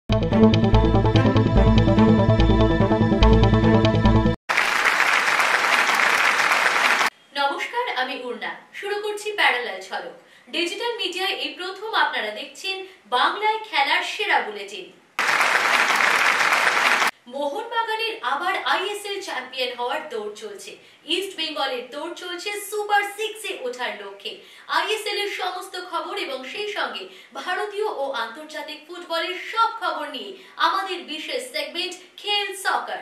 নমস্কার, আমি উর্না। শুরু করছি প্যারালাল ঝলক। ডিজিটাল মিডিয়ায় এই প্রথম আপনারা দেখছেন বাংলায় খেলার সেরা বুলেটিন। মোহনবাগানের আবার আইএসএল চ্যাম্পিয়ন হওয়ার দৌড় চলছে। ইস্ট বেঙ্গলের দৌড় চলছে সুপার 6-এ ওঠার লক্ষ্যে। আইএসএল এর সমস্ত খবর এবং সেই সঙ্গে ভারতীয় ও আন্তর্জাতিক ফুটবলের সব খবর নিয়ে আমাদের বিশেষ সেগমেন্ট খেল সকার।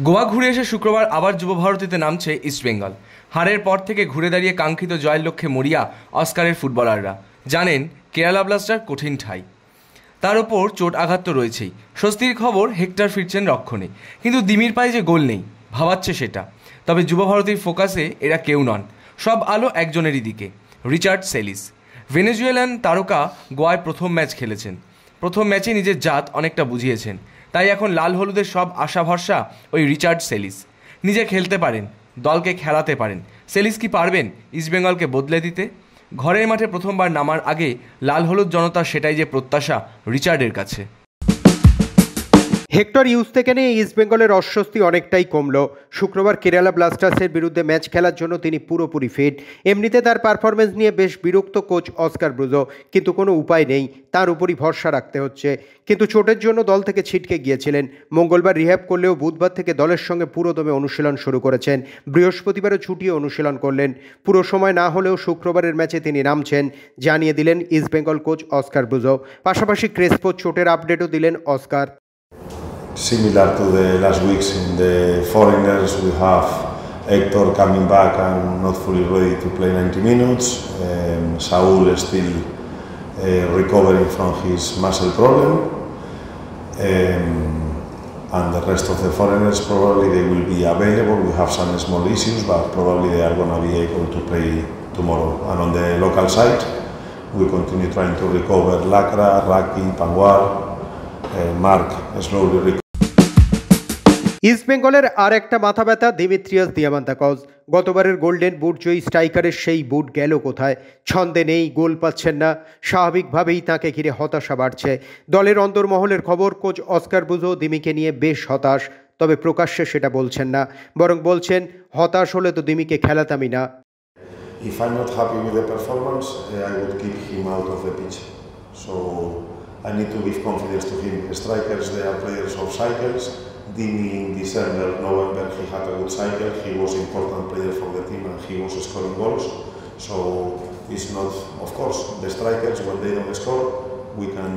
গোয়া ঘুরে এসে শুক্রবার আবার যুব ভারতীতে নামছে ইস্টবেঙ্গল। হারের পর থেকে ঘুরে দাঁড়িয়ে কাঙ্ক্ষিত জয়ের লক্ষ্যে মরিয়া অস্কারের ফুটবলাররা। জানেন কেরালা ব্লাস্টার কঠিন ঠাই, তার ওপর চোট আঘাত তো রয়েছেই। স্বস্তির খবর, হেক্টর ফিরছেন রক্ষণে, কিন্তু দিমির পায়ে যে গোল নেই ভাবাচ্ছে সেটা। তবে যুব ভারতীর ফোকাসে এরা কেউ নন, সব আলো একজনেরই দিকে, রিচার্ড সেলিস। ভেনেজুয়েলান তারকা গোয়ায় প্রথম ম্যাচ খেলেছেন, প্রথম ম্যাচে নিজের জাত অনেকটা বুঝিয়েছেন। তাই এখন লাল হলুদের সব আশা ভরসা ওই রিচার্ড সেলিস। নিজে খেলতে পারেন, দলকে খেলাতে পারেন। সেলিস কি পারবেন ইস্টবেঙ্গলকে বদলে দিতে? ঘরের মাঠে প্রথমবার নামার আগে লাল হলুদ জনতার সেটাই যে প্রত্যাশা রিচার্ডের কাছে। হেক্টর ইউজ থেকে নিয়ে ইস্টবেঙ্গলের অস্বস্তি অনেকটাই কমলো। শুক্রবার কেরালা ব্লাস্টার্সের বিরুদ্ধে ম্যাচ খেলার জন্য তিনি পুরোপুরি ফিট। এমনিতে তার পারফরমেন্স নিয়ে বেশ বিরক্ত কোচ অস্কার ব্রুজো, কিন্তু কোনো উপায় নেই, তার উপরই ভরসা রাখতে হচ্ছে। কিন্তু চোটের জন্য দল থেকে ছিটকে গিয়েছিলেন। মঙ্গলবার রিহ্যাব করলেও বুধবার থেকে দলের সঙ্গে পুরোদমে অনুশীলন শুরু করেছেন। বৃহস্পতিবারও ছুটিয়ে অনুশীলন করলেন। পুরো সময় না হলেও শুক্রবারের ম্যাচে তিনি নামছেন, জানিয়ে দিলেন ইস্টবেঙ্গল কোচ অস্কার ব্রুজো। পাশাপাশি ক্রেসপোর চোটের আপডেটও দিলেন Oscar. Similar to the last weeks in the foreigners, we have Hector coming back and not fully ready to play 90 minutes. Saul is still recovering from his muscle problem. And the rest of the foreigners probably they will be available. We have some small issues, but probably they are going to be able to play tomorrow. And on the local side, we continue trying to recover Lacra, Raki, Panguar, Mark slowly recovering. ইস্টবেঙ্গলের আর একটা মাথা ব্যথা Dimitrios দিয়ামান্তাকস। গতবারের golden boot জয়ী স্ট্রাইকারের সেই বুট গেল কোথায়? ছন্দে নেই, গোল পাচ্ছেন না। স্বাভাবিকভাবেই তাকে ঘিরে হতাশা বাড়ছে। দলের অন্তর্মহলের খবর, কোচ অস্কার ব্রুজো দিমিকে নিয়ে বেশ হতাশ। তবে প্রকাশ্যে সেটা বলছেন না, বরং বলছেন হতাশ হলে তো দিমিকে খেলাতামই না। If I'm not happy with the performance, I would keep him out of the pitch. So I need to give confidence to him. Strikers, they are players of cycles. Dimi in December, November, he had a good cycle. He was an important player for the team and he was scoring goals. So it's not, of course, the strikers, when they don't score, we can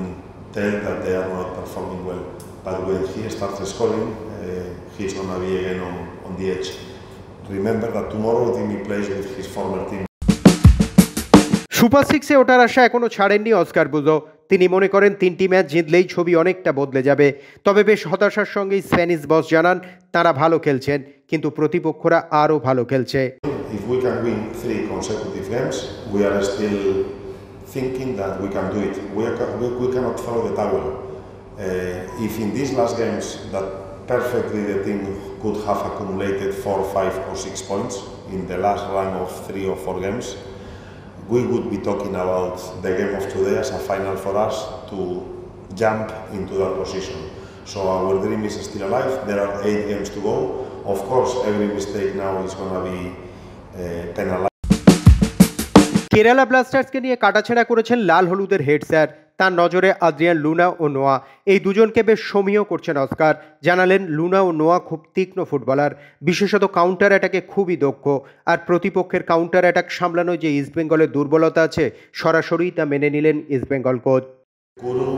tell that they are not performing well. But when he starts scoring, he's going to be again on the edge. Remember that tomorrow Dimi plays with his former team. Super 6-এ ওঠার আশা এখনও ছাড়েননি Oscar Bruzon. তিনি মনে করেন 3টি match জিতলেই ছবি অনেকটা বদলে যাবে। তবে বেশ হতাশার সঙ্গেই স্প্যানিশ বস জানান তারা ভালো খেলছেন, কিন্তু প্রতিপক্ষরা আরও ভালো খেলছে। If we can win 3 consecutive games, we are still thinking that we can do it. We cannot throw the towel. If in these last games that perfectly the team could have accumulated 4, 5 or 6 points in the last run of 3 or 4 games, we would be talking about the game of today as a final for us to jump into that position. So our dream is still alive. There are 8 games to go. Of course, every mistake now is going to be penalized. Kerala ব্লাস্টার্সকে নিয়ে কাটাছেঁড়া করেছেন লাল হলুদের head sir. তার নজরে Adrian Luna ও নোয়া, এই দুজনকে বেশ সমীহ করছেন অস্কার। জানালেন লুনা ও নোয়া খুব তীক্ষ্ণ ফুটবলার, বিশেষত কাউন্টার অ্যাটাকে খুবই দক্ষ। আর প্রতিপক্ষের কাউন্টার অ্যাটাক সামলানো যে ইস্টবেঙ্গলের দুর্বলতা আছে, সরাসরি তা মেনে নিলেন East Bengal coach. Kuru,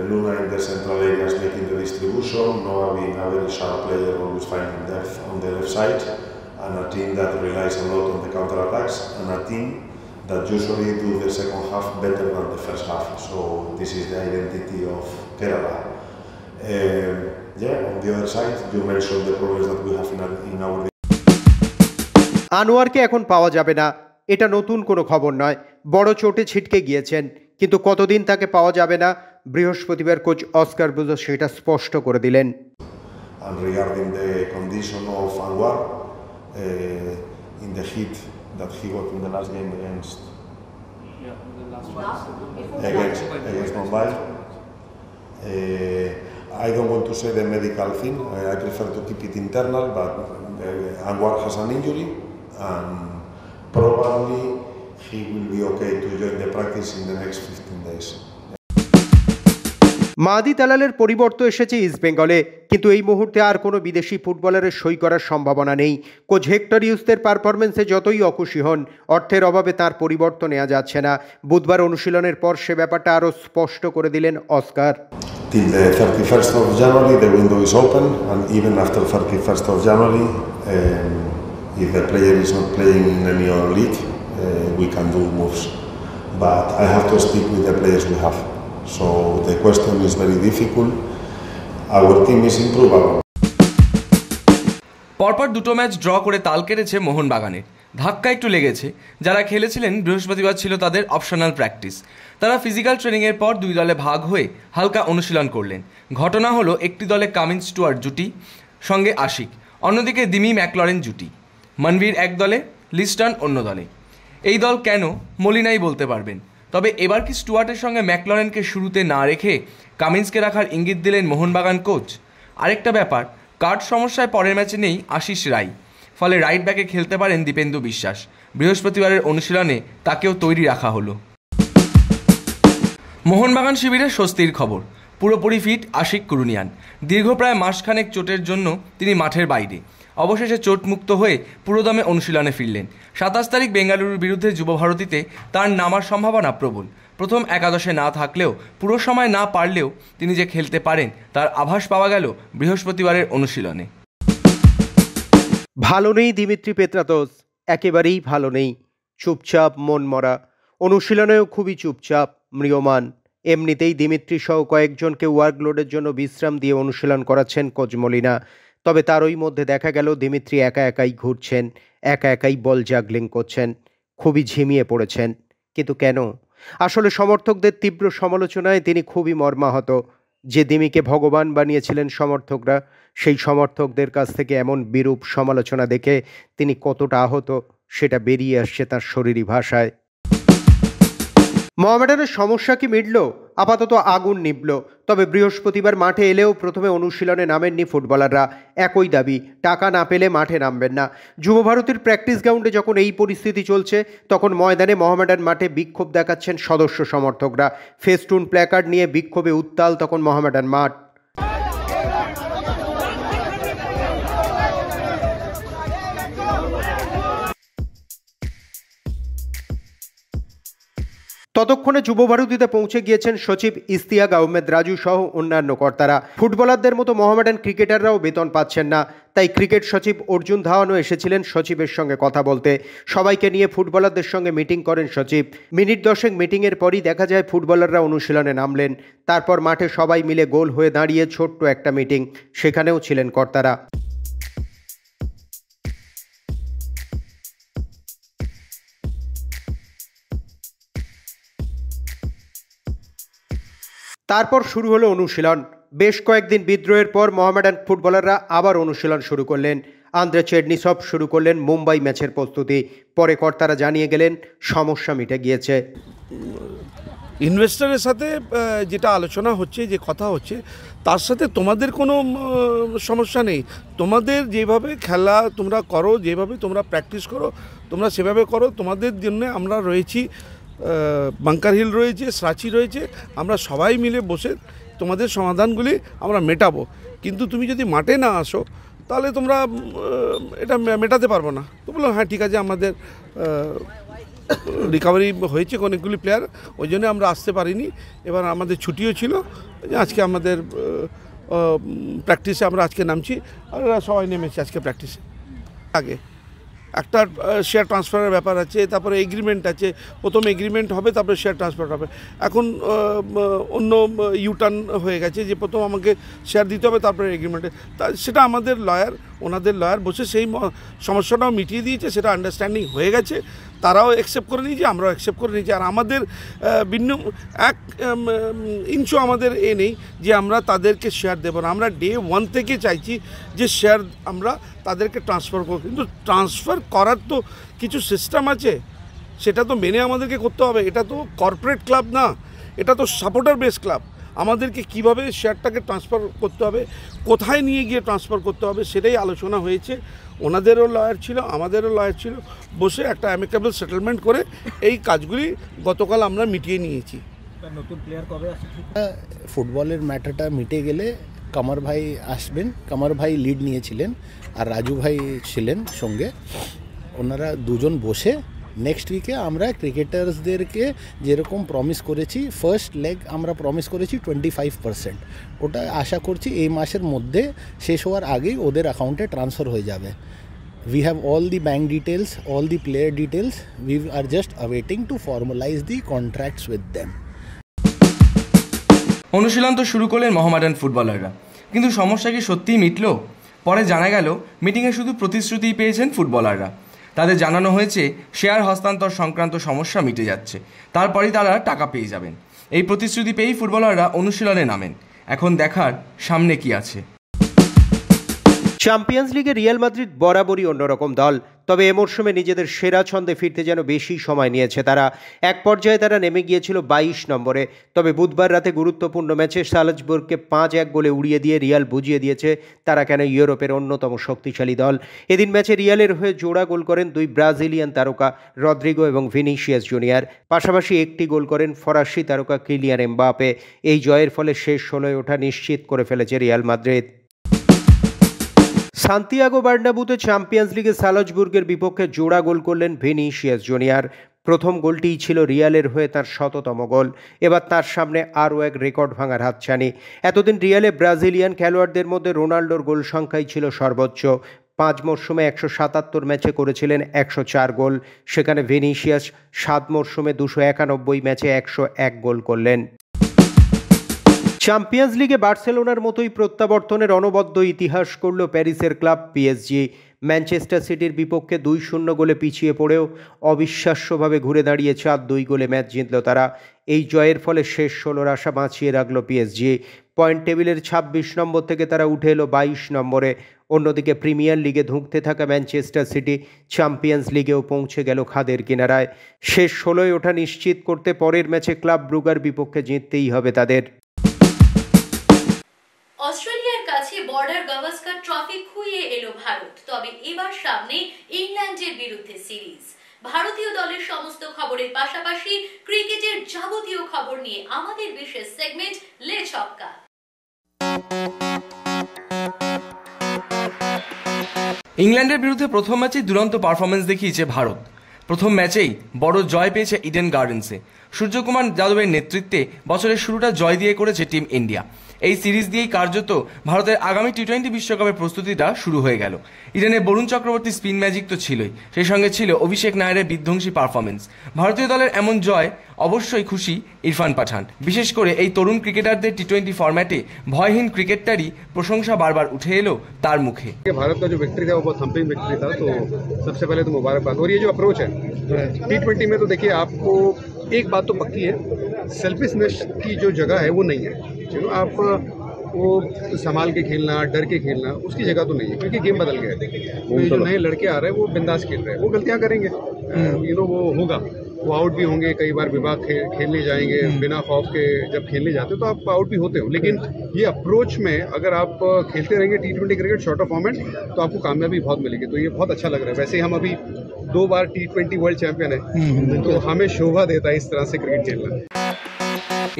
Luna in the central areas making the distribution, Noah being a very sharp player, always finding depth on the left side, and a team that relies a lot on the counter attacks, and a team that usually do the second half better than the first half. So this is the identity of Kerala. On the other side, you mentioned the problems that we have in our. আনোয়ারকে এখন পাওয়া যাবে না, এটা নতুন কোনো খবর নয়। বড় চোটে ছিটকে গিয়েছেন, কিন্তু কতদিন তাকে পাওয়া যাবে না, বৃহস্পতিবার কোচ অস্কার ব্রুজো সেটা স্পষ্ট করে দিলেন। And regarding the condition of Anwar, in the hit that he got in the last game against Mumbai, I don't want to say the medical thing. I prefer to keep it internal, but Anwar has an injury, and probably he will be okay to join the practice in the next 15 days. মাহাদি তালালের পরিবর্তন এসেছে ইস্টবেঙ্গলে, কিন্তু এই মুহূর্তে আর কোনো বিদেশি ফুটবলারের সই করার সম্ভাবনা নেই। কোচ হেক্টর ইউসের পারফরমেন্সে যতই অখুশি হন, অর্থের অভাবে তার পরিবর্তন নেওয়া যাচ্ছে না। বুধবার অনুশীলনের পর সে ব্যাপারটা আরও স্পষ্ট করে দিলেন Oscar. Till the 31st of January the window is open, and even after 31st of January, if the player is not playing in any other league, we can do moves. But I have to stick with the players we have. So the question is very difficult. Our team is improvable. পরপর দুটো match draw করে তাল কেটেছে মোহনবাগানের। ধাক্কা একটু লেগেছে। যারা খেলেছিলেন বৃহস্পতিবার ছিল তাদের অপশনাল প্র্যাকটিস। তারা ফিজিক্যাল ট্রেনিংয়ের পর দুই দলে ভাগ হয়ে হালকা অনুশীলন করলেন। ঘটনা হলো একটি দলে কামিন্স স্টুয়ার্ট জুটি সঙ্গে আশিক, অন্যদিকে দিমি ম্যাকলরেন জুটি। মনবীর এক দলে, লিস্টন অন্য দলে। এই দল কেন মলিনাই বলতে পারবেন। তবে এবার কি স্টুয়ার্টের সঙ্গে ম্যাকলরেনকে শুরুতে না রেখে কামিন্সকে রাখার ইঙ্গিত দিলেন মোহনবাগান কোচ? আরেকটা ব্যাপার, কার্ড সমস্যায় পরের ম্যাচে নেই আশিস রায়, ফলে রাইট ব্যাকে খেলতে পারেন দীপেন্দু বিশ্বাস। বৃহস্পতিবারের অনুশীলনে তাকেও তৈরি রাখা হলো। মোহনবাগান শিবিরে স্বস্তির খবর, পুরোপুরি ফিট আশিক কুরুনিয়ান। দীর্ঘ প্রায় মাসখানেক চোটের জন্য তিনি মাঠের বাইরে, অবশেষে চোটমুক্ত হয়ে পুরোদমে অনুশীলনে ফিরলেন। 27 তারিখ বেঙ্গালুরুর বিরুদ্ধে যুবভারতীতে তার নামার সম্ভাবনা প্রবল। প্রথম একাদশে না থাকলেও, পুরো সময় না পারলেও তিনি যে খেলতে পারেন তার আভাস পাওয়া গেল বৃহস্পতিবারের অনুশীলনে। ভালো নেই দিমিত্রি পেত্রাতোস, একেবারেই ভালো নেই। চুপচাপ, মন মরা। অনুশীলনেও খুবই চুপচাপ, ম্রিয়মান। এমনিতেই দিমিত্রি সহ কয়েকজনকে ওয়ার্কলোডের জন্য বিশ্রাম দিয়ে অনুশীলন করাচ্ছেন কোচ মলিনা। তবে তারই মধ্যে দেখা গেল দিমিত্রি একা একাই ঘুরছেন, একা একাই বল জাগলিং করছেন, খুবই ঝিমিয়ে পড়েছেন। কিন্তু কেন? আসলে সমর্থকদের তীব্র সমালোচনায় তিনি খুবই মর্মাহত। যে দিমিকে ভগবান বানিয়েছিলেন সমর্থকরা, সেই সমর্থকদের কাছ থেকে এমন বিরূপ সমালোচনা দেখে তিনি কতটা আহত সেটা বেরিয়ে আসছে তার শরীরী ভাষায়। মোহামেডানের সমস্যা কি মিটল? আপাতত আগুন নিভল। তবে বৃহস্পতিবার মাঠে এলেও প্রথমে অনুশীলনে নামেননি ফুটবলাররা। একই দাবি, টাকা না পেলে মাঠে নামবেন না। যুবভারতীর প্র্যাকটিস গ্রাউন্ডে যখন এই পরিস্থিতি চলছে, তখন ময়দানে মোহামেডান মাঠে বিক্ষোভ দেখাচ্ছেন সদস্য সমর্থকরা। ফেস্টুন প্ল্যাকার্ড নিয়ে বিক্ষোভে উত্তাল তখন মোহামেডান মাঠ। ততক্ষণে যুবভারতীতে পৌঁছে গিয়েছেন সচিব ইস্তিয়াক আহমেদ রাজু সহ অন্যান্য কর্তারা। ফুটবলারদের মতো মোহামেডান ক্রিকেটাররাও বেতন পাচ্ছেন না, তাই ক্রিকেট সচিব অর্জুন ধাওয়ানও এসেছিলেন সচিবের সঙ্গে কথা বলতে। সবাইকে নিয়ে ফুটবলারদের সঙ্গে মিটিং করেন সচিব। মিনিট 10 মিটিংয়ের পরই দেখা যায় ফুটবলাররা অনুশীলনে নামলেন। তারপর মাঠে সবাই মিলে গোল হয়ে দাঁড়িয়ে ছোট্ট একটা মিটিং, সেখানেও ছিলেন কর্তারা। তারপর শুরু হলো অনুশীলন। বেশ কয়েকদিন বিদ্রোহের পর মোহামেডান ফুটবলাররা আবার অনুশীলন শুরু করলেন। আন্দ্রে চেডনিসভ শুরু করলেন মুম্বাই ম্যাচের প্রস্তুতি। পরে কর্তারা জানিয়ে গেলেন সমস্যা মিটে গিয়েছে। ইনভেস্টরের সাথে যেটা আলোচনা হচ্ছে, যে কথা হচ্ছে, তার সাথে তোমাদের কোনো সমস্যা নেই। তোমাদের যেভাবে খেলা তোমরা করো, যেভাবে তোমরা প্র্যাকটিস করো, তোমরা সেভাবে করো। তোমাদের জন্য আমরা রয়েছি, বাঙ্কার হিল রয়েছে, সাঁচি রয়েছে। আমরা সবাই মিলে বসে তোমাদের সমাধানগুলি আমরা মেটাবো। কিন্তু তুমি যদি মাঠে না আসো তাহলে তোমরা এটা মেটাতে পারবো না। তো বললাম হ্যাঁ ঠিক আছে, আমাদের রিকভারি হয়েছে অনেকগুলি প্লেয়ার, ওই জন্য আমরা আসতে পারিনি। এবার আমাদের ছুটিও ছিল, আজকে আমাদের প্র্যাকটিসে আমরা আজকে নামছি, আর সবাই নেমেছি আজকে প্র্যাকটিসে। আগে একটা শেয়ার ট্রান্সফারের ব্যাপার আছে, তারপরে এগ্রিমেন্ট আছে। প্রথম এগ্রিমেন্ট হবে, তারপরে শেয়ার ট্রান্সফার হবে। এখন অন্য ইউটার্ন হয়ে গেছে, যে প্রথম আমাকে শেয়ার দিতে হবে, তারপরে এগ্রিমেন্টে। সেটা আমাদের লয়ার, ওনাদের লয়ার বসে সেই সমস্যাটাও মিটিয়ে দিয়েছে। সেটা আন্ডারস্ট্যান্ডিং হয়ে গেছে, তারাও অ্যাকসেপ্ট করে নিয়েছে, আমরাও অ্যাকসেপ্ট করে নিয়েছি। আর আমাদের এক ইঞ্চও আমাদের নেই যে আমরা তাদেরকে শেয়ার দেবো না। আমরা ডে 1 থেকে চাইছি যে শেয়ার আমরা তাদেরকে ট্রান্সফার করব। কিন্তু ট্রান্সফার করার তো কিছু সিস্টেম আছে, সেটা তো মেনে আমাদেরকে করতে হবে। এটা তো কর্পোরেট ক্লাব না, এটা তো সাপোর্টার বেস ক্লাব। আমাদেরকে কিভাবে শেয়ারটাকে ট্রান্সফার করতে হবে, কোথায় নিয়ে গিয়ে ট্রান্সফার করতে হবে, সেটাই আলোচনা হয়েছে। ওনাদেরও লয়ার ছিল, আমাদেরও লয়ার ছিল, বসে একটা অ্যামিকেবল সেটেলমেন্ট করে এই কাজগুলি গতকাল আমরা মিটিয়ে নিয়েছি। নতুন প্লেয়ার কবে আসছে? ফুটবলের ম্যাটারটা মিটে গেলে কামার ভাই আসবেন। কামার ভাই লিড নিয়েছিলেন আর রাজু ভাই ছিলেন সঙ্গে। ওনারা দুজন বসে নেক্সট উইকে আমরা ক্রিকেটার্সদেরকে যেরকম প্রমিস করেছি, ফার্স্ট লেগ আমরা প্রমিস করেছি 25%, ওটা আশা করছি এই মাসের মধ্যে শেষ হওয়ার আগেই ওদের অ্যাকাউন্টে ট্রান্সফার হয়ে যাবে। We have all the bank details, all the player details. We are just awaiting to formalize the contracts with them. অনুশীলন তো শুরু করলেন মোহামেডান ফুটবলাররা, কিন্তু সমস্যা কি সত্যিই মিটল? পরে জানা গেল মিটিংয়ে শুধু প্রতিশ্রুতিই পেয়েছেন ফুটবলাররা। তাদের জানানো হয়েছে শেয়ার হস্তান্তর সংক্রান্ত সমস্যা মিটে যাচ্ছে, তারপরেই তারা টাকা পেয়ে যাবেন। এই প্রতিশ্রুতি পেয়েই ফুটবলাররা অনুশীলনে নামেন। এখন দেখার সামনে কি আছে। চ্যাম্পিয়ন্স লিগে রিয়াল মাদ্রিদ বরাবরই অন্যরকম দল, তবে এ মরশুমে নিজেদের সেরা ছন্দে ফিরতে যেন বেশি সময় নিয়েছে তারা। এক পর্যায়ে তারা নেমে গিয়েছিল 22 নম্বরে, তবে বুধবার রাতে গুরুত্বপূর্ণ ম্যাচে সালজবুর্গকে 5-1 গোলে উড়িয়ে দিয়ে রিয়াল বুঝিয়ে দিয়েছে তারা কেন ইউরোপের অন্যতম শক্তিশালী দল। এদিন ম্যাচে রিয়ালের হয়ে জোড়া গোল করেন দুই ব্রাজিলিয়ান তারকা রদ্রিগো এবং ভিনিসিয়াস জুনিয়র, পাশাপাশি একটি গোল করেন ফরাসি তারকা কিলিয়ান এমবাপে। এই জয়ের ফলে শেষ 16-এ ওঠা নিশ্চিত করে ফেলেছে রিয়াল মাদ্রিদ। সান্তিয়াগো বার্নাব্যুতে চ্যাম্পিয়ন্স লিগে সালজবুর্গের বিপক্ষে জোড়া গোল করলেন ভিনিসিয়াস জুনিয়র। প্রথম গোলটিই ছিল রিয়ালের হয়ে তার 100তম গোল। এবার তার সামনে আরও এক রেকর্ড ভাঙার হাতছানি। এতদিন রিয়ালে ব্রাজিলিয়ান খেলোয়াড়দের মধ্যে রোনাল্ডোর গোল সংখ্যাই ছিল সর্বোচ্চ। 5 মরশুমে 177 ম্যাচে করেছিলেন 104 গোল, সেখানে ভিনিসিয়াস 7 মরশুমে 291 ম্যাচে 101 গোল করলেন। চ্যাম্পিয়ন্স লিগে বার্সেলোনার মতোই প্রত্যাবর্তনের অনবদ্য ইতিহাস করল প্যারিসের ক্লাব পিএসজি। ম্যানচেস্টার সিটির বিপক্ষে 2-0 গোলে পিছিয়ে পড়েও অবিশ্বাস্যভাবে ঘুরে দাঁড়িয়ে 4-2 গোলে ম্যাচ জিতল তারা। এই জয়ের ফলে শেষ 16-র আশা বাঁচিয়ে রাখল পিএসজি। পয়েন্ট টেবিলের 26 নম্বর থেকে তারা উঠে এলো 22 নম্বরে। অন্যদিকে প্রিমিয়ার লিগে ধুঁকতে থাকা ম্যানচেস্টার সিটি চ্যাম্পিয়ন্স লিগেও পৌঁছে গেল খাদের কিনারায়। শেষ 16-এ ওঠা নিশ্চিত করতে পরের ম্যাচে ক্লাব ব্রুগার বিপক্ষে জিততেই হবে তাদের। অস্ট্রেলিয়ার কাছে বর্ডার গাভাস্কার ট্রফি খুইয়ে এলো ভারত, তবে এবার সামনে ইংল্যান্ডের বিরুদ্ধে সিরিজ। ভারতীয় দলের সমস্ত খবরের পাশাপাশি ক্রিকেটের যাবতীয় খবর নিয়ে আমাদের বিশেষ সেগমেন্ট লে ছক্কা। ইংল্যান্ডের বিরুদ্ধে প্রথম ম্যাচেই দুরন্ত পারফরমেন্স দেখিয়েছে ভারত। প্রথম ম্যাচেই বড় জয় পেয়েছে ইডেন গার্ডেন্সে। সূর্যকুমার যাদবের নেতৃত্বে বছরের শুরুটা জয় দিয়ে করেছে টিম ইন্ডিয়া। এই সিরিজ দিয়েই কার্যত ভারতের আগামী টি-20 বিশ্বকাপের প্রস্তুতিটা শুরু হয়ে গেল। ইডেনে বরুণ চক্রবর্তী স্পিন ম্যাজিক তো ছিলই, সেই সঙ্গে ছিল অভিষেক নায়ারের বিধ্বংসী পারফরমেন্স। ভারতীয় দলের এমন জয় অবশ্যই খুশি ইরফান পাঠান। বিশেষ করে এই তরুণ ক্রিকেটারদের টি-20 ফরম্যাটে ভয়হীন ক্রিকেটটারই প্রশংসা বারবার উঠে এলো তার মুখে। भारत का जो विक्ट्री था वो बहुत थम्पिंग विक्ट्री था, तो सबसे पहले तो मुबारकबाद। और ये जो अप्रोच है टी-20 में, तो देखिए आपको एक बात तो पक्की है, सेल्फिशनेस की जो जगह है वो नहीं है। चलो आप वो संभाल के खेलना, डर के खेलना, उसकी जगह तो नहीं है, क्योंकि गेम बदल गया है। तो ये जो नए लड़के आ रहे हैं वो बिंदास खेल रहे हैं, वो गलतियां करेंगे, वो होगा, वो आउट भी होंगे, कई बार विभाग खेलने जाएंगे बिना खौफ के। जब खेलने जाते हो तो आप आउट भी होते हो, लेकिन ये अप्रोच में अगर आप खेलते रहेंगे T20 cricket short of format, तो आपको कामयाबी बहुत मिलेगी। तो ये बहुत अच्छा लग रहा है। वैसे हम अभी 2 बार टी-20 वर्ल्ड चैंपियन है, तो हमें शोभा देता है इस तरह से क्रिकेट खेलना।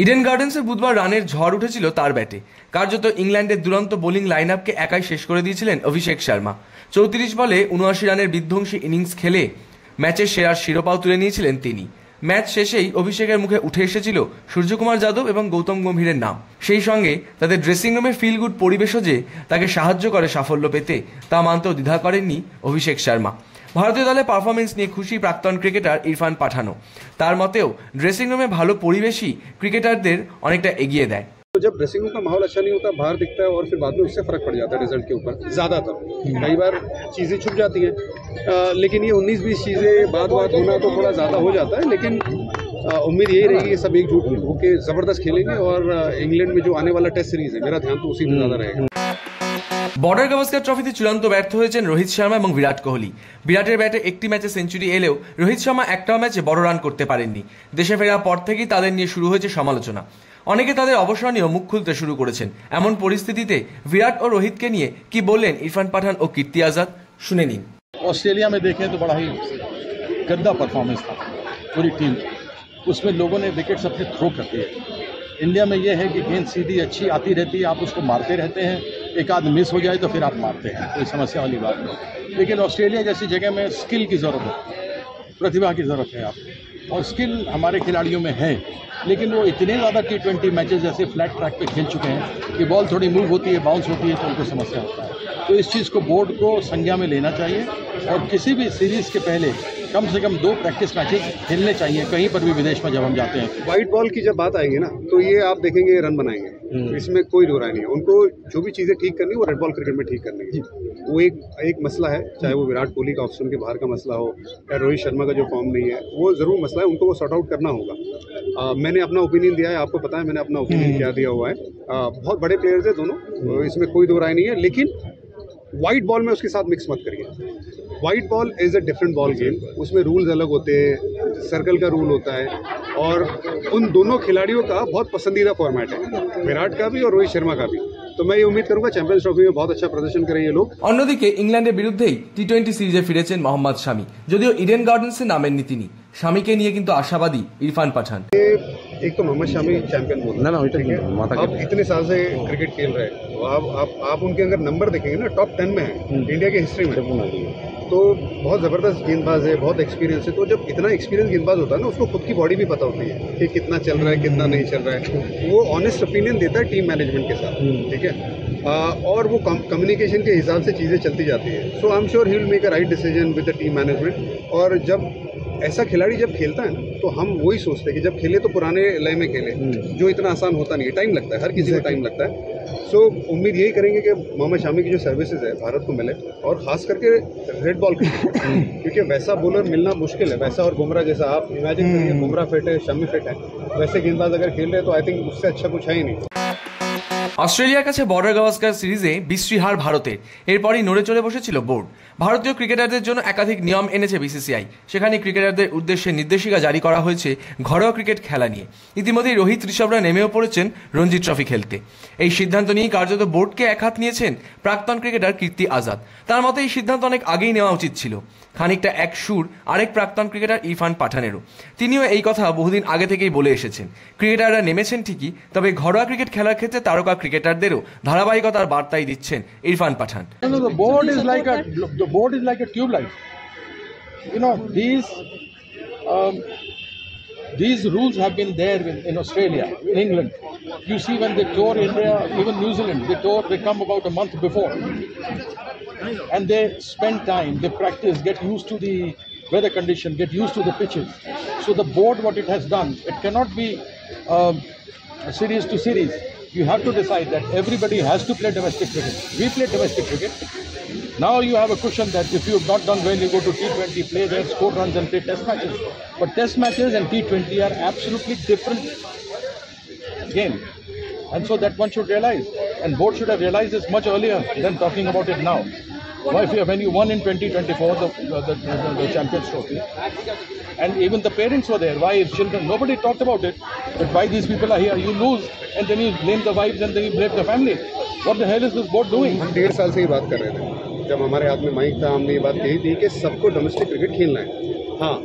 ইডেন গার্ডেন্সে বুধবার রানের ঝড় উঠেছিল তার ব্যাটে। কার্যত ইংল্যান্ডের দুরন্ত বোলিং লাইন আপকে একাই শেষ করে দিয়েছিলেন অভিষেক শর্মা। 34 বলে 79 রানের বিধ্বংসী ইনিংস খেলে ম্যাচের সেরার শিরোপাও তুলে নিয়েছিলেন তিনি। ম্যাচ শেষেই অভিষেকের মুখে উঠে এসেছিল সূর্যকুমার যাদব এবং গৌতম গম্ভীরের নাম। সেই সঙ্গে তাদের ড্রেসিং রুমের ফিল গুড পরিবেশও যে তাকে সাহায্য করে সাফল্য পেতে, তা মানতেও দ্বিধা করেননি অভিষেক শর্মা। ভারতীয় দলের পারফরমেন্স নিয়ে খুশি প্রাক্তন ক্রিকেটার ইরফান পাঠানও। তার মতেও ড্রেসিং রুমে ভালো পরিবেশই ক্রিকেটারদের অনেকটা এগিয়ে দেয়। जब ड्रेसिंग रूम का माहौल अच्छा नहीं होता, बाहर दिखता है और फिर बाद में उससे फर्क पड़ जाता है रिजल्ट के ऊपर। ज़्यादातर कई बार चीज़ें छुप जाती हैं, लेकिन ये 19-20 चीज़ें बात होना तो थोड़ा ज़्यादा हो जाता है। लेकिन उम्मीद यही रहेगी कि सब एकजुट होकर ज़बरदस्त खेलेंगे और इंग्लैंड में जो आने वाला टेस्ट सीरीज़ है, मेरा ध्यान तो उसी में ज़्यादा रहेगा। বর্ডার গাভাস্কার ট্রফিতে চূড়ান্ত ব্যর্থ হয়েছেন রোহিত শর্মা এবং বিরাট কোহলি। বিরাটের ব্যাটে একটি ম্যাচে সেঞ্চুরি এলেও রোহিত শর্মা একটাও ম্যাচে বড় রান করতে পারেননি। দেশে ফেরার পর থেকেই তাদের নিয়ে শুরু হয়েছে সমালোচনা। অনেকে তাদের অবসর নিয়েও মুখ খুলতে শুরু করেছেন। এমন পরিস্থিতিতে বিরাট ও রোহিতকে নিয়ে কি বললেন ইরফান পাঠান ও কীর্তি আজাদ, শুনে নিন। ऑस्ट्रेलिया में देखें तो बड़ा ही गंदा परफॉर्मेंस था पूरी टीम, उसमें लोगों ने विकेट्स अपने थ्रो कर दिए। इंडिया में यह है कि गेंद सीधी अच्छी आती रहती है, आप उसको मारते रहते हैं, एक आध मिस हो जाए तो फिर आप मारते हैं, कोई समस्या वाली बात नहीं। लेकिन ऑस्ट्रेलिया जैसी जगह में स्किल की ज़रूरत है, प्रतिभा की ज़रूरत है आपको, और स्किल हमारे खिलाड़ियों में है, लेकिन वो इतने ज़्यादा T20 मैचेस जैसे फ्लैट ट्रैक पे खेल चुके हैं कि बॉल थोड़ी मूव होती है, बाउंस होती है, तो उनको समस्या होता है। तो इस चीज़ को बोर्ड को संज्ञा में लेना चाहिए और किसी भी सीरीज़ के पहले कम से कम 2 प्रैक्टिस मैचेस खेलने चाहिए, कहीं पर भी विदेश में जब हम जाते हैं। वाइट बॉल की जब बात आएगी ना, तो ये आप देखेंगे रन बनाएंगे, इसमें कोई दो राय नहीं है। उनको जो भी चीज़ें ठीक करनी है वो रेड बॉल क्रिकेट में ठीक करनी है। वो एक मसला है, चाहे वो विराट कोहली का ऑप्शन के बाहर का मसला हो या रोहित शर्मा का जो फॉर्म नहीं है, वो ज़रूर मसला है, उनको वो सॉर्ट आउट करना होगा। मैंने अपना ओपिनियन दिया है, आपको पता है मैंने अपना ओपिनियन क्या दिया हुआ है। बहुत बड़े प्लेयर्स है दोनों, इसमें कोई दो राय नहीं है, लेकिन वाइट बॉल में उसके साथ मिक्स मत करिए। White ball is a different ball game, उसमें रूल्स अलग होते हैं, सर्कल का रूल होता है, और उन दोनों खिलाड़ियों का बहुत पसंदीदा फॉर्मेट है, विराट का भी और रोहित शर्मा का भी। तो मैं ये उम्मीद करूंगा चैंपियंस ट्रॉफी में बहुत अच्छा प्रदर्शन करें ये लोग। অন্যদিকে ইংল্যান্ডের বিরুদ্ধেই টি-20 সিরিজে ফিরেছেন মোহাম্মদ শামি, যদিও ইডেন গার্ডেন্সে নামেননি তিনি। শামিকে নিয়ে কিন্তু আশাবাদী ইরফান পাঠান। एक तो मोहम्मद शामी चैंपियन बोल ना आप इतने साल से क्रिकेट खेल रहे हैं, तो आप उनके अगर नंबर देखेंगे ना, टॉप 10 में है इंडिया की हिस्ट्री में, तो बहुत ज़बरदस्त गेंदबाज है, बहुत एक्सपीरियंस है। तो जब इतना एक्सपीरियंस गेंदबाज होता है ना, उसको खुद की बॉडी भी पता होती है कि कितना चल रहा है कितना नहीं चल रहा है, वो ऑनेस्ट ओपिनियन देता है टीम मैनेजमेंट के साथ, ठीक है, और वो कम्युनिकेशन के हिसाब से चीज़ें चलती जाती है। So I am sure he will make a right decision with the team management. और जब ऐसा खिलाड़ी जब खेलता है ना, तो हम वही सोचते हैं कि जब खेले तो पुराने लय में खेले, जो इतना आसान होता नहीं है, टाइम लगता है, हर किसी को टाइम लगता है। सो उम्मीद यही करेंगे कि मोहम्मद शामी की जो सर्विसेज है भारत को मिले, और ख़ास करके रेड बॉल क्योंकि वैसा बॉलर मिलना मुश्किल है, वैसा, और बुमराह जैसा आप इमेजिन करिए, बुमराह फिट है, शामी फिट है, वैसे गेंदबाज अगर खेल रहे हैं तो आई थिंक उससे अच्छा कुछ है ही नहीं। অস্ট্রেলিয়ার কাছে বর্ডার গাভাস্কার সিরিজে বিশ্রী হার ভারতের, এরপরই নড়ে চড়ে বসেছিল বোর্ড। ভারতীয় ক্রিকেটারদের জন্য একাধিক নিয়ম এনেছে বিসিসিআই, সেখানে ক্রিকেটারদের উদ্দেশ্যে নির্দেশিকা জারি করা হয়েছে ঘরোয়া ক্রিকেট খেলা নিয়ে। ইতিমধ্যেই রোহিত ঋষভরা নেমেও পড়েছেন রঞ্জি ট্রফি খেলতে। এই সিদ্ধান্ত নিয়ে কার্যত বোর্ডকে একহাত নিয়েছেন প্রাক্তন ক্রিকেটার কীর্তি আজাদ। তার মতে এই সিদ্ধান্ত অনেক আগেই নেওয়া উচিত ছিল। খানিকটা এক সুর আরেক প্রাক্তন ক্রিকেটার ইরফান পাঠানেরও, তিনিও এই কথা বহুদিন আগে থেকেই বলে এসেছেন। ক্রিকেটাররা নেমেছেন ঠিকই, তবে ঘরোয়া ক্রিকেট খেলার ক্ষেত্রে তারকা ক্রিকেটারদেরও ধারাবাহিকতার বার্তাই দিচ্ছেন ইরফান পাঠান। The board is like a tube light. You know, these rules have been there in Australia, in England. You see when they tour India, even New Zealand, they come about a month before. And they spend time, they practice, get used to the weather condition, get used to the pitches. So the board, what it has done, it cannot be series to series. You have to decide that everybody has to play domestic cricket. We play domestic cricket. Now you have a cushion that if you have not done well, you go to T20, play there, score runs and play test matches. But test matches and T20 are absolutely different game. And so that one should realize. And board should have realized this much earlier than talking about it now. When you won in 2024 the Champions Trophy, and even the parents were there, wives, children, nobody talked about it. But why these people are here? You lose, and then you blame the wives, and then you blame the family. What the hell is this board doing? हम 1.5 साल से ही बात कर रहे थे, जब हमारे हाथ में माइक था, हमने ये बात कही थी कि सबको डोमेस्टिक क्रिकेट खेलना है। हाँ,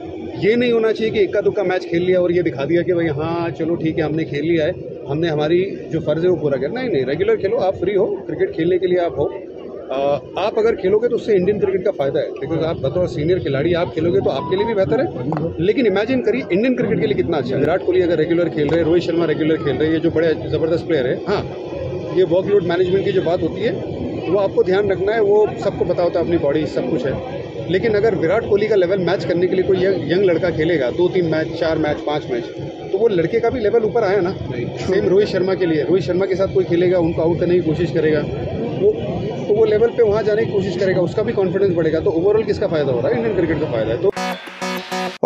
ये नहीं होना चाहिए कि इक्का दुक्का मैच खेल लिया और ये दिखा दिया कि भाई हाँ चलो ठीक है हमने खेल लिया है, हमने हमारी जो फ़र्ज़ है वो पूरा करना। नहीं, रेगुलर खेलो, आप फ्री हो, क्रिकेट खेलने के लिए आप हो। आप अगर खेलोगे तो उससे इंडियन क्रिकेट का फ़ायदा है, बिकॉज आप बतौर सीनियर खिलाड़ी आप खेलोगे तो आपके लिए भी बेहतर है। लेकिन इमेजिन करिए इंडियन क्रिकेट के लिए कितना अच्छा है। विराट कोहली अगर रेगुलर खेल रहे हैं, रोहित शर्मा रेगुलर खेल रहे हैं, ये जो बड़े ज़बरदस्त प्लेयर है। हाँ, ये वर्कलोड मैनेजमेंट की जो बात होती है वो आपको ध्यान रखना है, वो सबको पता होता है, अपनी बॉडी सब कुछ है। लेकिन अगर विराट कोहली का लेवल मैच करने के लिए कोई यंग लड़का खेलेगा 2-3 मैच, 4 मैच, 5 मैच, तो वो लड़के का भी लेवल ऊपर आया ना। सेम रोहित शर्मा के लिए, रोहित शर्मा के साथ कोई खेलेगा, उनको आउट करने की कोशिश करेगा, वो लेवल पे वहाँ जाने की कोशिश करेगा, उसका भी कॉन्फिडेंस बढ़ेगा। तो ओवरऑल किसका फायदा हो रहा है? इंडियन क्रिकेट का फायदा है। तो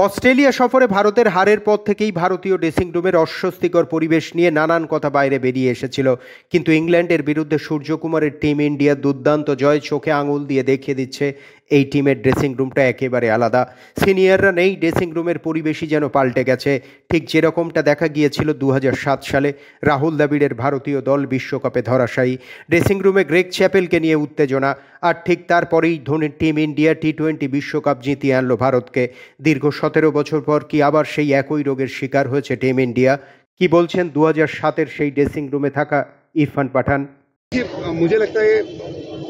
অস্ট্রেলিয়া সফরে ভারতের হারের পর থেকেই ভারতীয় ড্রেসিং রুমের অস্বস্তিকর পরিবেশ নিয়ে নানান কথা বাইরে বেরিয়ে এসেছিল, কিন্তু ইংল্যান্ডের বিরুদ্ধে সূর্যকুমারের টিম ইন্ডিয়া দুর্দান্ত জয় চোখে আঙুল দিয়ে দেখিয়ে দিচ্ছে এই টিমের ড্রেসিং রুমটা একেবারে আলাদা। সিনিয়ররা নেই, ড্রেসিং রুমের পরিবেশই যেন পাল্টে গেছে, ঠিক যেরকমটা দেখা গিয়েছিল 2007 সালে রাহুল দ্রাবিড়ের ভারতীয় দল বিশ্বকাপে ধরাশায়ী। ড্রেসিং রুমে গ্রেগ চ্যাপেলকে নিয়ে উত্তেজনা, আর ঠিক তারপরেই ধোনির টিম ইন্ডিয়া T20 বিশ্বকাপ জিতিয়ে আনলো ভারতকে। দীর্ঘ 17 বছর পর কি আবার সেই একই রোগের শিকার হয়েছে টিম ইন্ডিয়া? কি বলছেন 2007-এর সেই ড্রেসিং রুমে থাকা ইরফান পাঠান। मुझे लगता है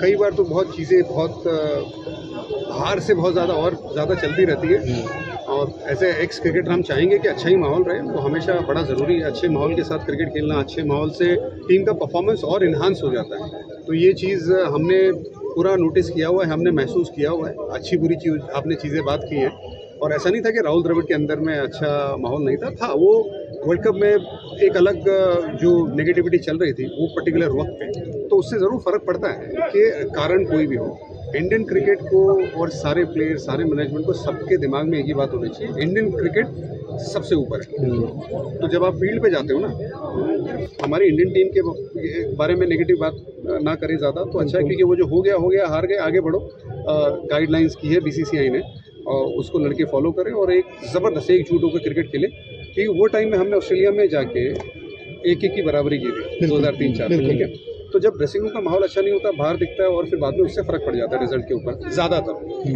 कई बार तो बहुत चीज़ें बहुत बाहर से बहुत ज़्यादा और ज़्यादा चलती रहती है, और ऐसे एक्स क्रिकेटर हम चाहेंगे कि अच्छा ही माहौल रहे, वो हमेशा बड़ा ज़रूरी है। अच्छे माहौल के साथ क्रिकेट खेलना, अच्छे माहौल से टीम का परफॉर्मेंस और इन्हांस हो जाता है। तो ये चीज़ हमने पूरा नोटिस किया हुआ है, हमने महसूस किया हुआ है। अच्छी बुरी चीज़ आपने चीज़ें बात की हैं, और ऐसा नहीं था कि राहुल द्रविड़ के अंदर में अच्छा माहौल नहीं था वो वर्ल्ड कप में एक अलग जो नेगेटिविटी चल रही थी वो पर्टिकुलर वक्त पे, तो उससे ज़रूर फ़र्क पड़ता है कि कारण कोई भी हो। इंडियन क्रिकेट को और सारे प्लेयर, सारे मैनेजमेंट को, सबके दिमाग में एक ही बात होनी चाहिए, इंडियन क्रिकेट सबसे ऊपर है। तो जब आप फील्ड पे जाते हो ना, हमारी इंडियन टीम के बारे में नेगेटिव बात ना करें ज़्यादा तो अच्छा है, क्योंकि वो जो हो गया हार गए, आगे बढ़ो। गाइडलाइंस की है BCCI ने, और उसको लड़के फॉलो करें और एक ज़बरदस्त एकजुट होकर क्रिकेट खेले, क्योंकि वो टाइम में हमने ऑस्ट्रेलिया में जाके 1-1 की बराबरी की थी 2003-4 में, ठीक है। तो जब ड्रेसिंग रूम का माहौल अच्छा नहीं होता, बाहर दिखता है, और फिर बाद में उससे फ़र्क पड़ जाता है रिजल्ट के ऊपर ज़्यादातर।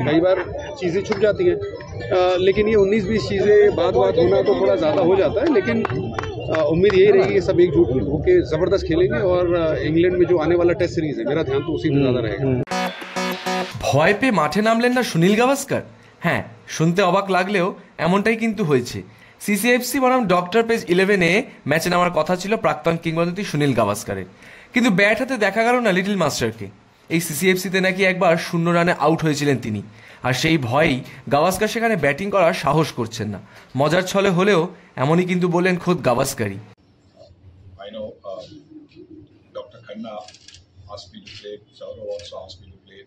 कई बार चीज़ें छुप जाती हैं, लेकिन ये 19-20 चीज़ें बात होना तो थोड़ा ज़्यादा हो जाता है, लेकिन उम्मीद यही रहेगी कि सब एकजुट होकर ज़बरदस्त खेलेंगे, और इंग्लैंड में जो आने वाला टेस्ट सीरीज़ है, मेरा ध्यान तो उसी में ज़्यादा रहेगा। ভয় পেয়ে মাঠে নামলেন না সুনীল গাভাস্কার? হ্যাঁ, শুনতে অবাক লাগলেও এমনটাই কিন্তু হয়েছে। CCFC বনাম ডক্টর পেজ 11-এ ম্যাচে নামার কথা ছিল প্রাক্তন কিংবদন্তি সুনীল গাভাস্কারের, কিন্তু ব্যাট হাতে দেখা গেল না লিটল মাস্টারকে। এই CCFC-তে নাকি একবার 0 রানে আউট হয়েছিলেন তিনি, আর সেই ভয়েই গাভাস্কার সেখানে ব্যাটিং করার সাহস করছেন না। মজার ছলে হলেও এমনই কিন্তু বললেন খোদ গাভাস্কারই। I know Dr. Khanna asked me to play, Saurav also asked me to play.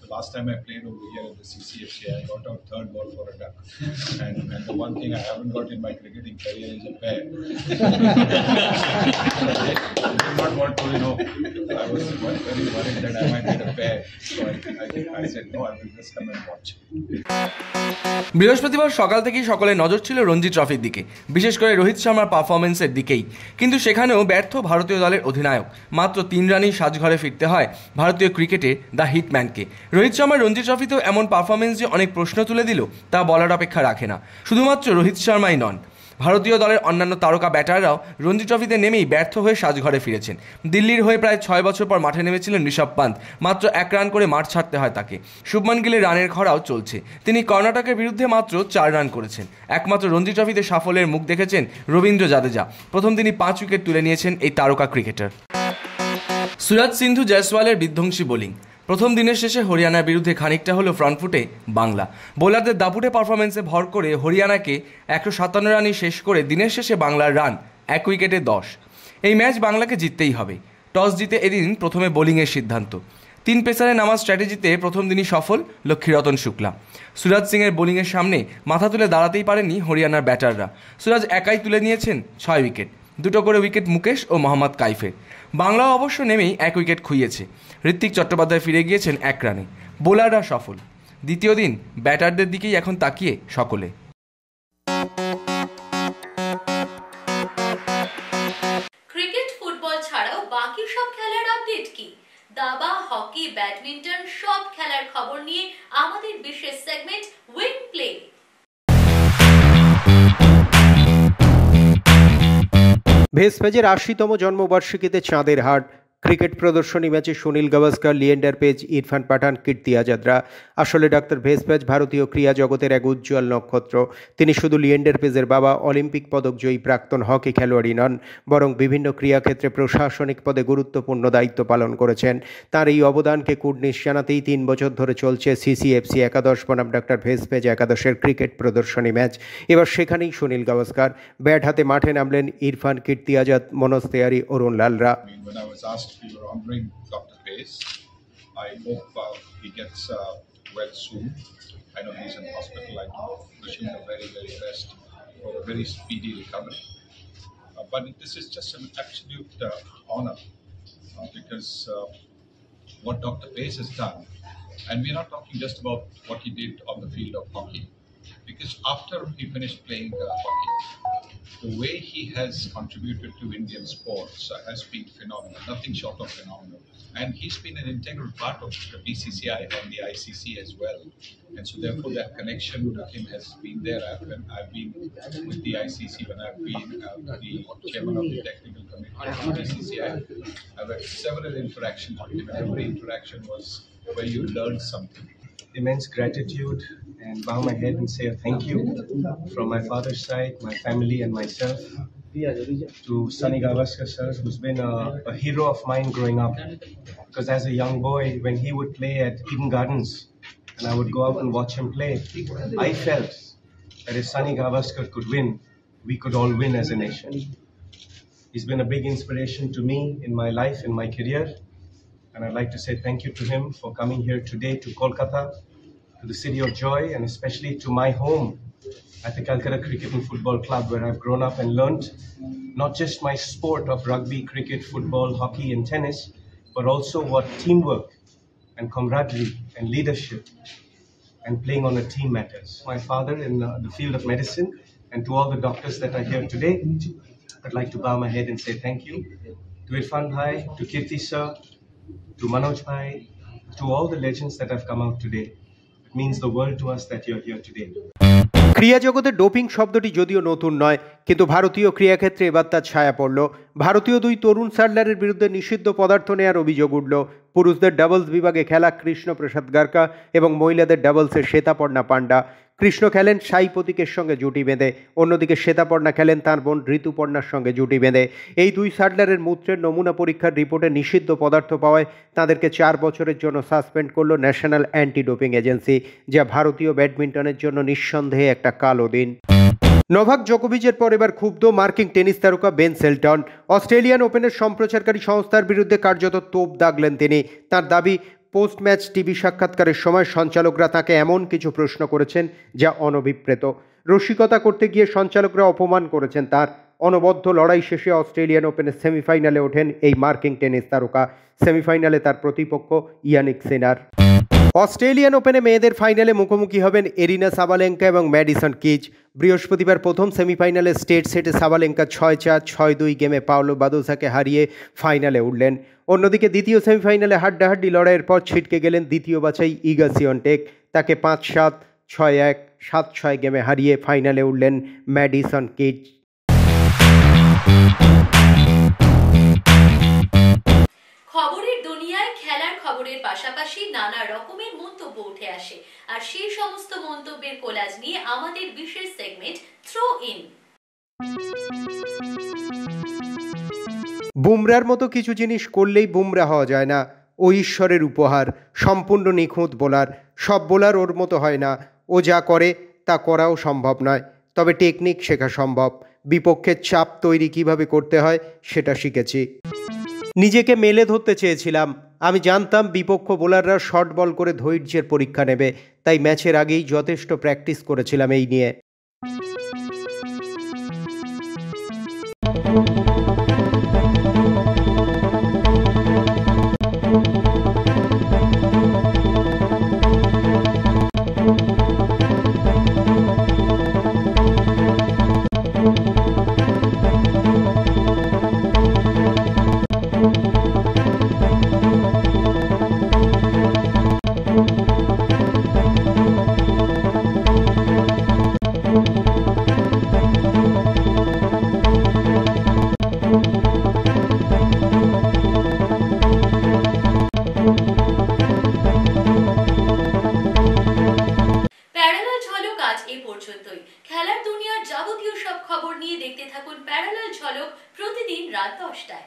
The last time I played over here at the CCFC, I got out third ball for a duck. And the one thing I haven't got in my cricketing career is a pair. I did not want to, I was very worried that I might get a pair. So I said, no, I will just come and watch. বৃহস্পতিবার সকাল থেকেই সকলের নজর ছিল রঞ্জি ট্রফির দিকে, বিশেষ করে রোহিত শর্মার পারফরমেন্সের দিকেই। কিন্তু সেখানেও ব্যর্থ ভারতীয় দলের অধিনায়ক। মাত্র 3 রানেই সাজঘরে ফিরতে হয় ভারতীয় ক্রিকেটে দ্য হিটম্যানকে। রোহিত শর্মার রঞ্জি ট্রফিতেও এমন পারফরমেন্স যে অনেক প্রশ্ন তুলে দিল তা বলার অপেক্ষা রাখে না। শুধুমাত্র রোহিত শর্মাই নন, ভারতীয় দলের অন্যান্য তারকা ব্যাটাররাও রঞ্জি ট্রফিতে নেমেই ব্যর্থ হয়ে সাজঘরে ফিরেছেন। দিল্লির হয়ে প্রায় 6 বছর পর মাঠে নেমেছিলেন ঋষভ পান্ত, মাত্র 1 রান করে মাঠ ছাড়তে হয় তাকে। শুভমান গিলের রানের খরাও চলছে, তিনি কর্ণাটকের বিরুদ্ধে মাত্র 4 রান করেছেন। একমাত্র রঞ্জি ট্রফিতে সাফল্যের মুখ দেখেছেন রবীন্দ্র জাদেজা, প্রথম তিনি 5 উইকেট তুলে নিয়েছেন এই তারকা ক্রিকেটার। সুরাজ সিন্ধু জয়সওয়ালের বিধ্বংসী বোলিং, প্রথম দিনের শেষে হরিয়ানার বিরুদ্ধে খানিকটা হলো ফ্রন্টফুটে বাংলা। বোলারদের দাপুটে পারফরমেন্সে ভর করে হরিয়ানাকে 157 রানই শেষ করে দিনের শেষে বাংলার রান 1 উইকেটে 10। এই ম্যাচ বাংলাকে জিততেই হবে। টস জিতে এদিন প্রথমে বোলিংয়ের সিদ্ধান্ত। 3 পেসারে নামার স্ট্র্যাটেজিতে প্রথম দিনই সফল লক্ষ্মীরতন শুক্লা। সুরাজ সিংয়ের বোলিংয়ের সামনে মাথা তুলে দাঁড়াতেই পারেননি হরিয়ানার ব্যাটাররা। সুরাজ একাই তুলে নিয়েছেন 6 উইকেট, 2 করে উইকেট মুকেশ ও মোহাম্মদ কাইফের। বাংলাও অবশ্য নেমেই 1 উইকেট খুইয়েছে। ঋত্বিক চট্টোপাধ্যায় ফিরে গিয়েছেন 1 রানে। বোলাররা সফল। দ্বিতীয় দিন ব্যাটারদের দিকেই এখন তাকিয়ে সকলে। ক্রিকেট, ফুটবল ছাড়াও বাকি সব খেলার আপডেট কি? দাবা, হকি, ব্যাডমিন্টন সব খেলার খবর নিয়ে আমাদের বিশেষ সেগমেন্ট উইং প্লে। ভেসপেজের 80তম জন্মবার্ষিকীতে চাঁদের হাট। ক্রিকেট প্রদর্শনী ম্যাচে সুনীল গাভাস্কার, লিয়েন্ডার পেজ, ইরফান পাঠান, কীর্তি আজাদরা। আসলে ডাক্তার ভেসপেজ ভারতীয় ক্রীড়া জগতের এক উজ্জ্বল নক্ষত্র। তিনি শুধু লিয়েন্ডার পেজের বাবা, অলিম্পিক পদকজয়ী প্রাক্তন হকি খেলোয়াড়ই নন, বরং বিভিন্ন ক্রীড়াক্ষেত্রে প্রশাসনিক পদে গুরুত্বপূর্ণ দায়িত্ব পালন করেছেন। তার এই অবদানকে কুর্নিশ জানাতেই 3 বছর ধরে চলছে CCFC একাদশ বনাম ডাক্তার ভেসপেজ একাদশের ক্রিকেট প্রদর্শনী ম্যাচ। এবার সেখানেই সুনীল গাভাস্কার। ব্যাট হাতে মাঠে নামলেন ইরফান, কীর্তি আজাদ, মনোজ তেওয়ারি, অরুণ লালরা। When I was asked if we were honoring Dr. Pace, I hope he gets well soon. I know he's in hospital. I wish him the very, very best for a very speedy recovery. But this is just an absolute honor because what Dr. Pace has done And we're not talking just about what he did on the field of hockey, because after he finished playing hockey, the way he has contributed to Indian sports has been phenomenal, nothing short of phenomenal. And he's been an integral part of the BCCI and the ICC as well. And so therefore that connection with him has been there. I've been with the ICC when I've been the chairman of the technical committee of the BCCI. I've had several interactions with him, and every interaction was where you learned something. Immense gratitude and bow my head and say a thank you from my father's side, my family and myself, to Sunny Gavaskar sir, who's been a hero of mine growing up. Because as a young boy, when he would play at Eden Gardens and I would go out and watch him play, I felt that if Sunny Gavaskar could win, we could all win as a nation. He's been a big inspiration to me in my life, in my career. And I'd like to say thank you to him for coming here today to Kolkata, to the city of joy, and especially to my home at the Calcutta Cricket and Football Club, where I've grown up and learned not just my sport of rugby, cricket, football, hockey and tennis, but also what teamwork and camaraderie and leadership and playing on a team matters. My father in the field of medicine, and to all the doctors that are here today, I'd like to bow my head and say thank you. To Irfan Bhai, to Kirti sir, to Manoj Bhai, to all the legends that have come out today. It means the world to us that you're here today. ক্রীড়া জগতে doping শব্দটি যদিও নতুন নয়, কিন্তু ভারতীয় ক্রীড়াক্ষেত্রে এবার তার ছায়া পড়ল। ভারতীয় দুই তরুণ সার্লারের বিরুদ্ধে নিষিদ্ধ পদার্থ নেয়ার অভিযোগ উঠল। পুরুষদের ডাবলস বিভাগে খেলা কৃষ্ণ প্রসাদ গারকা এবং মহিলাদের ডাবলসে শ্বেতাপর্ণা পান্ডা। কৃষ্ণ খেলেন সাই প্রতীকের সঙ্গে জুটি বেঁধে, অন্যদিকে শ্বেতাপর্ণা খেলেন তাঁর বোন ঋতুপর্ণার সঙ্গে জুটি বেঁধে। এই দুই সার্লারের মূত্রের নমুনা পরীক্ষার রিপোর্টে নিষিদ্ধ পদার্থ পাওয়ায় তাঁদেরকে 4 বছরের জন্য সাসপেন্ড করল ন্যাশনাল অ্যান্টি ডোপিং এজেন্সি, যা ভারতীয় ব্যাডমিন্টনের জন্য নিঃসন্দেহে একটা কালো দিন। নোভাক জোকোভিচের পর এবার ক্ষুব্ধ মার্কিন টেনিস তারকা বেন শেলটন। অস্ট্রেলিয়ান ওপেনের সম্প্রচারকারী সংস্থার বিরুদ্ধে কার্যত তোপ দাগলেন তিনি। তার দাবি, পোস্ট ম্যাচ টিভি সাক্ষাৎকারের সময় সঞ্চালকরা তাকে এমন কিছু প্রশ্ন করেছেন যা অনভিপ্রেত। রসিকতা করতে গিয়ে সঞ্চালকরা অপমান করেছেন তার। অনবদ্য লড়াই শেষে অস্ট্রেলিয়ান ওপেনের সেমিফাইনালে ওঠেন এই মার্কিন টেনিস তারকা। সেমিফাইনালে তার প্রতিপক্ষ ইয়ানিক সিনার। অস্ট্রেলিয়ান ওপেনে মেয়েদের ফাইনালে মুখোমুখি হবেন এরিনা সাবালেঙ্কা এবং ম্যাডিসন কিজ। বৃহস্পতিবার প্রথম সেমিফাইনালে স্টেট সেটে সাবালেঙ্কা 6-4, 6-2 গেমে পাওলো বাদোসাকে হারিয়ে ফাইনালে উঠলেন। অন্যদিকে দ্বিতীয় সেমিফাইনালে হাড্ডাহাড্ডি লড়াইয়ের পর ছিটকে গেলেন দ্বিতীয় বাছাই ইগা সিওনটেক। তাকে 5-7, 6-1, 7-6 গেমে হারিয়ে ফাইনালে উঠলেন ম্যাডিসন কিজ। খবরের দুনিয়ায় খেলার খবরের পাশাপাশি নানা রকমের মন্তব্য উঠে আসে, আর সেই সমস্ত মন্তব্যের কোলাজ নিয়ে আমাদের বিশেষ সেগমেন্ট থ্রো ইন। বুমরার মতো কিছু জিনিস করলেই বুমরা হওয়া যায় না। ও ঈশ্বরের উপহার, সম্পূর্ণ নিখুঁত বোলার। সব বোলার ওর মতো হয় না। ও যা করে তা করাও সম্ভব নয়, তবে টেকনিক শেখা সম্ভব। বিপক্ষের চাপ তৈরি কিভাবে করতে হয় সেটা শিখেছি। নিজেকে মেলে ধরতে চেয়েছিলাম। আমি জানতাম বিপক্ষ বোলাররা শর্ট বল করে ধৈর্যের পরীক্ষা নেবে, তাই ম্যাচের আগেই যথেষ্ট প্র্যাকটিস করেছিলাম এই নিয়ে। খেলার দুনিয়ার যাবতীয় সব খবর নিয়ে দেখতে থাকুন প্যারালাল ঝলক প্রতিদিন রাত 10টায়।